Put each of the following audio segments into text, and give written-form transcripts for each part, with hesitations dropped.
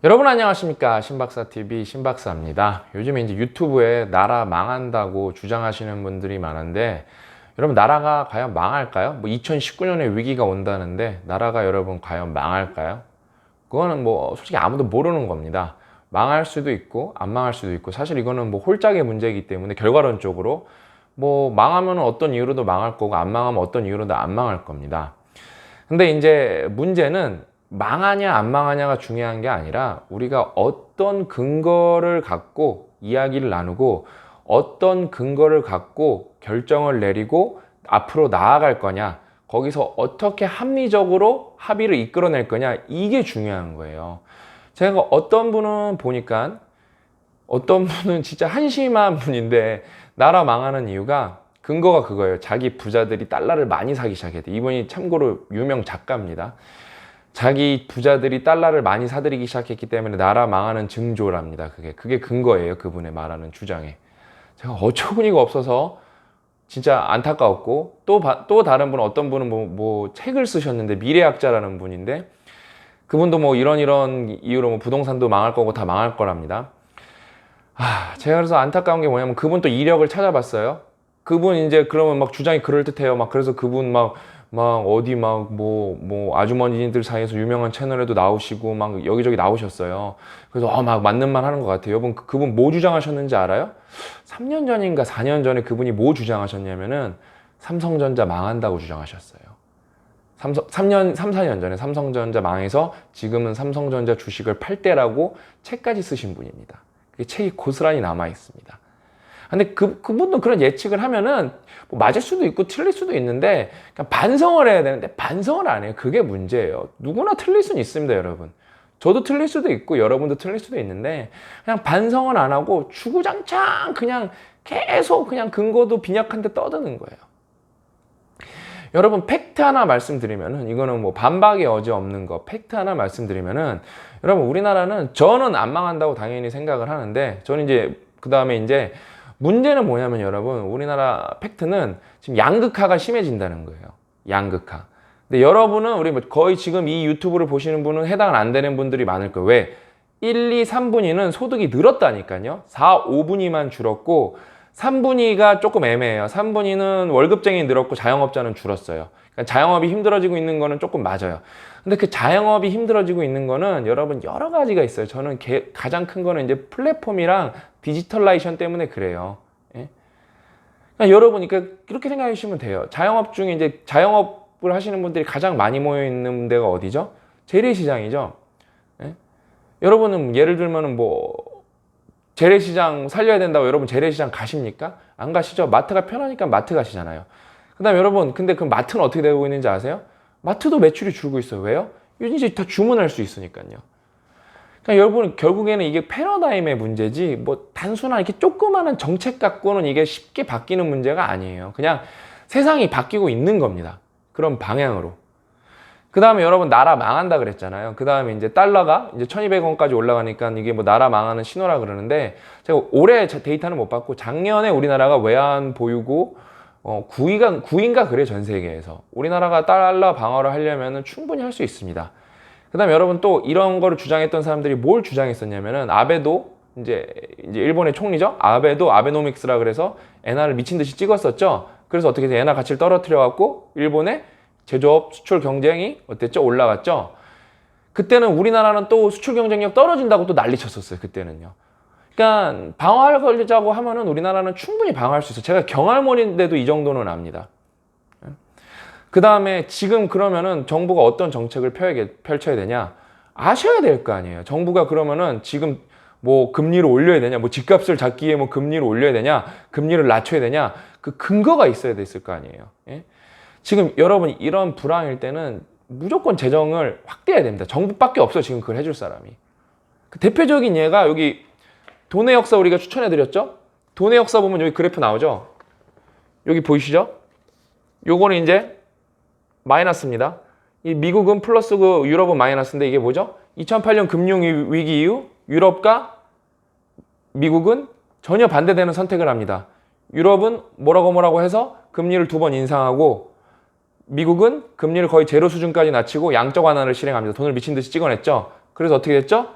여러분 안녕하십니까, 신박사TV 신박사입니다. 요즘에 이제 유튜브에 나라 망한다고 주장하시는 분들이 많은데, 여러분 나라가 과연 망할까요? 2019년에 위기가 온다는데 나라가 여러분 과연 망할까요? 그거는 솔직히 아무도 모르는 겁니다. 망할 수도 있고 안 망할 수도 있고, 사실 이거는 홀짝의 문제이기 때문에 결과론적으로 망하면 어떤 이유로도 망할 거고, 안 망하면 어떤 이유로도 안 망할 겁니다. 근데 이제 문제는 망하냐 안 망하냐가 중요한 게 아니라, 우리가 어떤 근거를 갖고 이야기를 나누고 어떤 근거를 갖고 결정을 내리고 앞으로 나아갈 거냐, 거기서 어떻게 합리적으로 합의를 이끌어낼 거냐, 이게 중요한 거예요. 제가 어떤 분은 보니까, 어떤 분은 진짜 한심한 분인데 나라 망하는 이유가, 근거가 그거예요. 자기 부자들이 달러를 많이 사기 시작했대. 이분이 참고로 유명 작가입니다. 자기 부자들이 달러를 많이 사들이기 시작했기 때문에 나라 망하는 징조랍니다. 그게 근거예요. 그분의 말하는 주장에. 제가 어처구니가 없어서 진짜 안타까웠고, 또 다른 분은, 어떤 분은 책을 쓰셨는데, 미래학자라는 분인데, 그분도 이런 이유로 부동산도 망할 거고 다 망할 거랍니다. 제가 그래서 안타까운 게 뭐냐면, 그분 또 이력을 찾아봤어요. 그분 이제 그러면 주장이 그럴듯해요. 그래서 그분 어디 아주머니들 사이에서 유명한 채널에도 나오시고 여기저기 나오셨어요. 그래서 맞는 말 하는 것 같아요. 여러분, 그분 뭐 주장하셨는지 알아요? 3년 전인가 4년 전에 그분이 뭐 주장하셨냐면은, 삼성전자 망한다고 주장하셨어요. 3, 4년 전에 삼성전자 망해서 지금은 삼성전자 주식을 팔 때라고 책까지 쓰신 분입니다. 그 책이 고스란히 남아 있습니다. 근데 그분도 그런 예측을 하면은 맞을 수도 있고 틀릴 수도 있는데, 그냥 반성을 해야 되는데 반성을 안 해요. 그게 문제예요. 누구나 틀릴 수는 있습니다, 여러분. 저도 틀릴 수도 있고 여러분도 틀릴 수도 있는데, 그냥 반성을 안 하고 주구장창 그냥 계속 그냥 근거도 빈약한데 떠드는 거예요. 여러분, 팩트 하나 말씀드리면은, 이거는 반박의 여지 없는 거, 팩트 하나 말씀드리면은, 여러분, 우리나라는, 저는 안 망한다고 당연히 생각을 하는데, 저는 이제 그 다음에 이제 문제는 뭐냐면, 여러분, 우리나라 팩트는 지금 양극화가 심해진다는 거예요. 양극화. 근데 여러분은, 우리 거의 지금 이 유튜브를 보시는 분은 해당 안 되는 분들이 많을 거예요. 왜? 1, 2, 3분위는 소득이 늘었다니까요. 4, 5분위만 줄었고 3분위가 조금 애매해요. 3분위는 월급쟁이 늘었고 자영업자는 줄었어요. 그러니까 자영업이 힘들어지고 있는 거는 조금 맞아요. 근데 그 자영업이 힘들어지고 있는 거는 여러분 여러 가지가 있어요. 저는 가장 큰 거는 이제 플랫폼이랑 디지털라이션 때문에 그래요. 예? 그러니까 여러분, 그렇게 생각해 주시면 돼요. 자영업 중에 이제 자영업을 하시는 분들이 가장 많이 모여 있는 데가 어디죠? 재래시장이죠. 예? 여러분은 예를 들면은 재래시장 살려야 된다고 여러분 재래시장 가십니까? 안 가시죠? 마트가 편하니까 마트 가시잖아요. 그 다음에 여러분, 근데 그 마트는 어떻게 되고 있는지 아세요? 마트도 매출이 줄고 있어요. 왜요? 이제 다 주문할 수 있으니까요. 그러니까 여러분, 결국에는 이게 패러다임의 문제지, 단순한 이렇게 조그마한 정책 갖고는 이게 쉽게 바뀌는 문제가 아니에요. 그냥 세상이 바뀌고 있는 겁니다. 그런 방향으로. 그 다음에 여러분, 나라 망한다 그랬잖아요. 그 다음에 이제 달러가 이제 1200원까지 올라가니까 이게 나라 망하는 신호라 그러는데, 제가 올해 데이터는 못 봤고 작년에 우리나라가 외환 보유고 9위인가 그래, 전 세계에서. 우리나라가 달러 방어를 하려면 충분히 할 수 있습니다. 그 다음에 여러분, 또 이런 거를 주장했던 사람들이 뭘 주장했었냐면은, 아베도 이제 일본의 총리죠. 아베도 아베노믹스라 그래서 엔화를 미친 듯이 찍었었죠. 그래서 어떻게 해서 엔화 가치를 떨어뜨려 갖고 일본의 제조업 수출 경쟁이 어땠죠? 올라갔죠? 그때는 우리나라는 또 수출 경쟁력 떨어진다고 또 난리 쳤었어요. 그때는요. 그러니까 방어하려고 하면은 우리나라는 충분히 방어할 수 있어요. 제가 경할머리인데도 이 정도는 압니다. 그 다음에 지금 그러면은 정부가 어떤 정책을 펼쳐야 되냐? 아셔야 될 거 아니에요. 정부가 그러면은 지금 금리를 올려야 되냐? 집값을 잡기 위해 금리를 올려야 되냐? 금리를 낮춰야 되냐? 그 근거가 있어야 됐을 거 아니에요. 예? 지금 여러분, 이런 불황일 때는 무조건 재정을 확대해야 됩니다. 정부밖에 없어, 지금 그걸 해줄 사람이. 그 대표적인 예가 여기 돈의 역사 우리가 추천해드렸죠? 돈의 역사 보면 여기 그래프 나오죠? 여기 보이시죠? 요거는 이제 마이너스입니다. 이 미국은 플러스고 유럽은 마이너스인데, 이게 뭐죠? 2008년 금융위기 이후 유럽과 미국은 전혀 반대되는 선택을 합니다. 유럽은 뭐라고 해서 금리를 2번 인상하고, 미국은 금리를 거의 제로 수준까지 낮추고 양적 완화를 실행합니다. 돈을 미친 듯이 찍어냈죠. 그래서 어떻게 됐죠?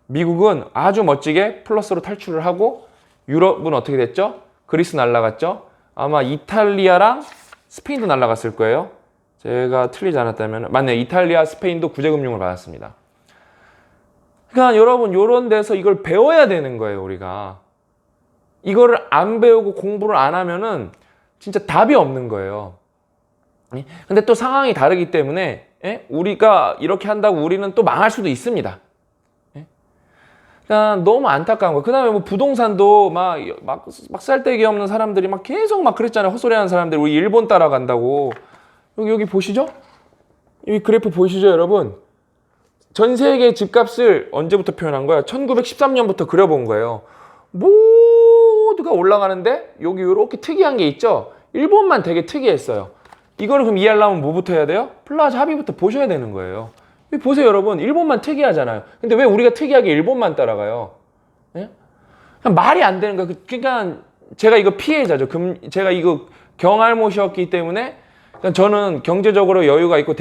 미국은 아주 멋지게 플러스로 탈출을 하고 유럽은 어떻게 됐죠? 그리스 날아갔죠? 아마 이탈리아랑 스페인도 날아갔을 거예요. 제가 틀리지 않았다면 맞네. 이탈리아, 스페인도 구제금융을 받았습니다. 그러니까 여러분 이런 데서 이걸 배워야 되는 거예요. 우리가 이거를 안 배우고 공부를 안 하면은 진짜 답이 없는 거예요. 근데 또 상황이 다르기 때문에 우리가 이렇게 한다고 우리는 또 망할 수도 있습니다. 그러니까 너무 안타까운 거예요. 그 다음에 뭐 부동산도 막 살데기 없는 사람들이 막 계속 막 그랬잖아요. 헛소리 하는 사람들. 우리 일본 따라간다고. 여기 보시죠? 여기 그래프 보이시죠, 여러분? 전 세계 집값을 언제부터 표현한 거야? 1913년부터 그려본 거예요. 모두가 올라가는데 여기 이렇게 특이한 게 있죠? 일본만 되게 특이했어요. 이거를 그럼 이해하려면 뭐부터 해야 돼요? 플라자 합의부터 보셔야 되는 거예요. 보세요, 여러분. 일본만 특이하잖아요. 근데 왜 우리가 특이하게 일본만 따라가요? 예? 그냥 말이 안 되는 거예요. 그러니까 제가 이거 피해자죠. 제가 이거 경알못이었기 때문에 그러니까 저는 경제적으로 여유가 있고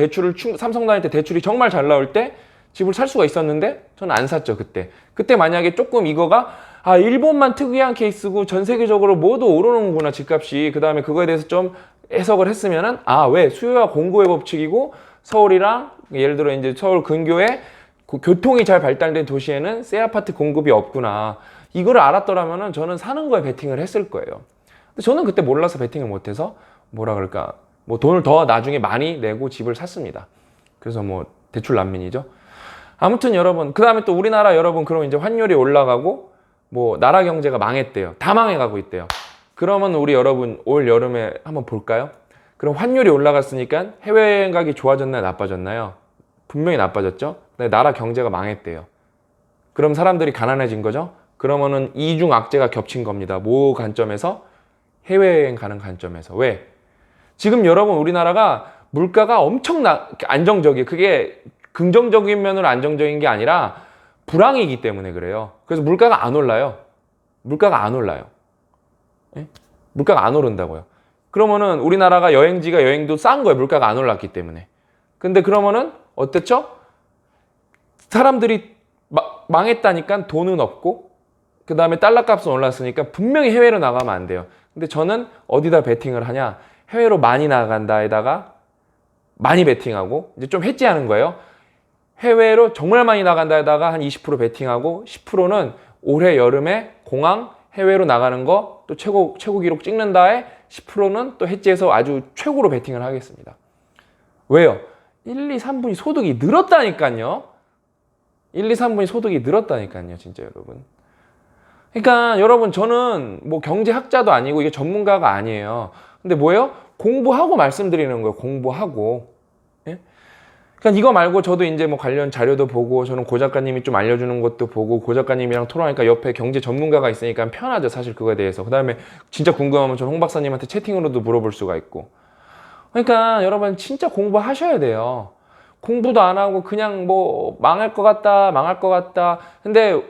삼성 다닐 때 대출이 정말 잘 나올 때 집을 살 수가 있었는데 저는 안 샀죠, 그때. 그때 만약에 조금 이거가 일본만 특이한 케이스고 전 세계적으로 모두 오르는구나, 집값이. 그 다음에 그거에 대해서 좀 해석을 했으면은 왜 수요와 공급의 법칙이고 서울이랑 예를 들어 이제 서울 근교에 교통이 잘 발달된 도시에는 새 아파트 공급이 없구나. 이거를 알았더라면은 저는 사는 거에 베팅을 했을 거예요. 근데 저는 그때 몰라서 베팅을 못해서 뭐라 그럴까, 뭐 돈을 더 나중에 많이 내고 집을 샀습니다. 그래서 뭐 대출 난민이죠. 아무튼 여러분, 그 다음에 또 우리나라 여러분 그럼 이제 환율이 올라가고 뭐 나라 경제가 망했대요. 다 망해가고 있대요. 그러면 우리 여러분 올 여름에 한번 볼까요? 그럼 환율이 올라갔으니까 해외여행 가기 좋아졌나요? 나빠졌나요? 분명히 나빠졌죠? 근데 나라 경제가 망했대요. 그럼 사람들이 가난해진 거죠? 그러면은 이중 악재가 겹친 겁니다. 뭐 관점에서? 해외여행 가는 관점에서. 왜? 지금 여러분 우리나라가 물가가 엄청 안정적이에요. 그게 긍정적인 면으로 안정적인 게 아니라 불황이기 때문에 그래요. 그래서 물가가 안 올라요. 물가가 안 올라요. 물가가 안 오른다고요. 그러면은 우리나라가 여행도 싼 거예요. 물가가 안 올랐기 때문에. 근데 그러면은 어땠죠? 사람들이 망했다니까 돈은 없고 그 다음에 달러 값은 올랐으니까 분명히 해외로 나가면 안 돼요. 근데 저는 어디다 베팅을 하냐? 해외로 많이 나간다에다가 많이 베팅하고 이제 좀 해지하는 거예요. 해외로 정말 많이 나간다에다가 한 20% 베팅하고 10%는 올해 여름에 공항 해외로 나가는 거 또 최고 기록 찍는 다에 10%는 또 해지해서 아주 최고로 베팅을 하겠습니다. 왜요? 1, 2, 3분이 소득이 늘었다니까요. 1, 2, 3분이 소득이 늘었다니까요. 진짜 여러분. 그러니까 여러분 저는 뭐 경제학자도 아니고 이게 전문가가 아니에요. 근데 뭐예요? 공부하고 말씀드리는 거예요. 공부하고. 예? 그러니까 이거 말고 저도 이제 뭐 관련 자료도 보고 저는 고 작가님이 좀 알려주는 것도 보고 고 작가님이랑 토론하니까 옆에 경제 전문가가 있으니까 편하죠. 사실 그거에 대해서. 그 다음에 진짜 궁금하면 저는 홍 박사님한테 채팅으로도 물어볼 수가 있고. 그러니까 여러분 진짜 공부하셔야 돼요. 공부도 안 하고 그냥 뭐 망할 것 같다. 근데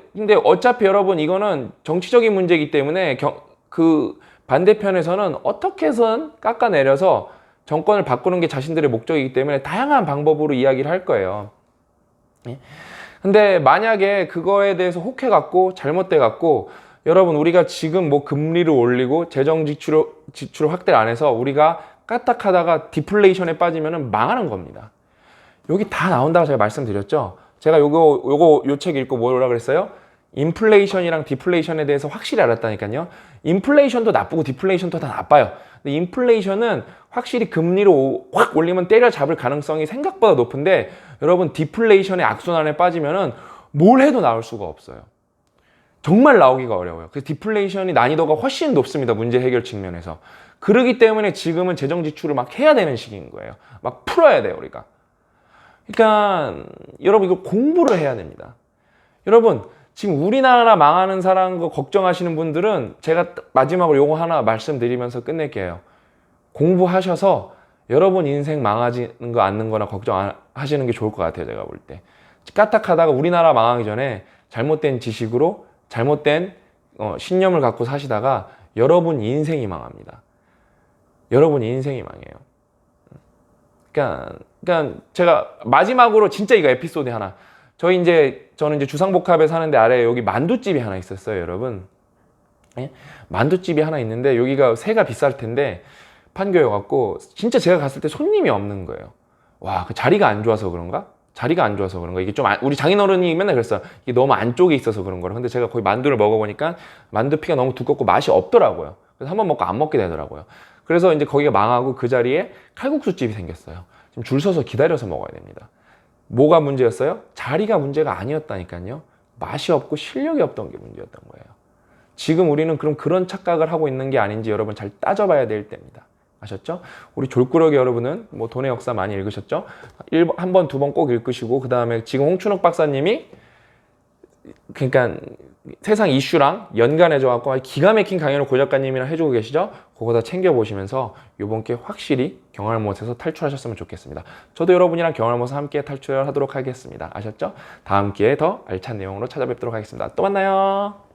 어차피 여러분 이거는 정치적인 문제이기 때문에 그 반대편에서는 어떻게 해서는 깎아내려서 정권을 바꾸는 게 자신들의 목적이기 때문에 다양한 방법으로 이야기를 할 거예요. 근데 만약에 그거에 대해서 혹해갖고 잘못돼갖고 여러분 우리가 지금 뭐 금리를 올리고 재정 지출을 확대를 안 해서 우리가 까딱하다가 디플레이션에 빠지면은 망하는 겁니다. 여기 다 나온다고 제가 말씀드렸죠. 제가 요 책 읽고 뭐라 그랬어요? 인플레이션이랑 디플레이션에 대해서 확실히 알았다니까요. 인플레이션도 나쁘고 디플레이션도 다 나빠요. 근데 인플레이션은 확실히 금리를 확 올리면 때려잡을 가능성이 생각보다 높은데 여러분 디플레이션의 악순환에 빠지면은 뭘 해도 나올 수가 없어요. 정말 나오기가 어려워요. 그래서 디플레이션이 난이도가 훨씬 높습니다. 문제 해결 측면에서. 그러기 때문에 지금은 재정 지출을 막 해야 되는 시기인 거예요. 막 풀어야 돼요, 우리가. 그러니까 여러분 이거 공부를 해야 됩니다. 여러분 지금 우리나라 망하는 사람 거 걱정하시는 분들은 제가 마지막으로 요거 하나 말씀드리면서 끝낼게요. 공부하셔서 여러분 인생 망하지는 거 않는 거나 걱정하시는 게 좋을 것 같아요. 제가 볼 때. 까딱하다가 우리나라 망하기 전에 잘못된 지식으로 잘못된 신념을 갖고 사시다가 여러분 인생이 망합니다. 여러분 인생이 망해요. 그러니까 제가 마지막으로 진짜 이거 에피소드 하나. 저는 이제 주상복합에 사는데 아래에 여기 만두집이 하나 있었어요, 여러분. 예? 만두집이 하나 있는데 여기가 새가 비쌀 텐데 판교여갖고 진짜 제가 갔을 때 손님이 없는 거예요. 와, 그 자리가 안 좋아서 그런가? 자리가 안 좋아서 그런가? 이게 좀 우리 장인어른이 맨날 그랬어요. 이게 너무 안쪽에 있어서 그런 거라. 근데 제가 거기 만두를 먹어보니까 만두피가 너무 두껍고 맛이 없더라고요. 그래서 한 번 먹고 안 먹게 되더라고요. 그래서 이제 거기가 망하고 그 자리에 칼국수집이 생겼어요. 지금 줄 서서 기다려서 먹어야 됩니다. 뭐가 문제였어요? 자리가 문제가 아니었다니까요. 맛이 없고 실력이 없던 게 문제였던 거예요. 지금 우리는 그럼 그런 착각을 하고 있는 게 아닌지 여러분 잘 따져봐야 될 때입니다. 아셨죠? 우리 졸꾸러기 여러분은 뭐 돈의 역사 많이 읽으셨죠? 한 번, 두 번 꼭 읽으시고 그 다음에 지금 홍춘욱 박사님이 그러니까 세상 이슈랑 연관해줘갖고 기가 막힌 강연을 고 작가님이랑 해주고 계시죠? 그거 다 챙겨보시면서 이번 기회에 확실히 경알못에서 탈출하셨으면 좋겠습니다. 저도 여러분이랑 경알못에서 함께 탈출하도록 하겠습니다. 아셨죠? 다음 기회에 더 알찬 내용으로 찾아뵙도록 하겠습니다. 또 만나요.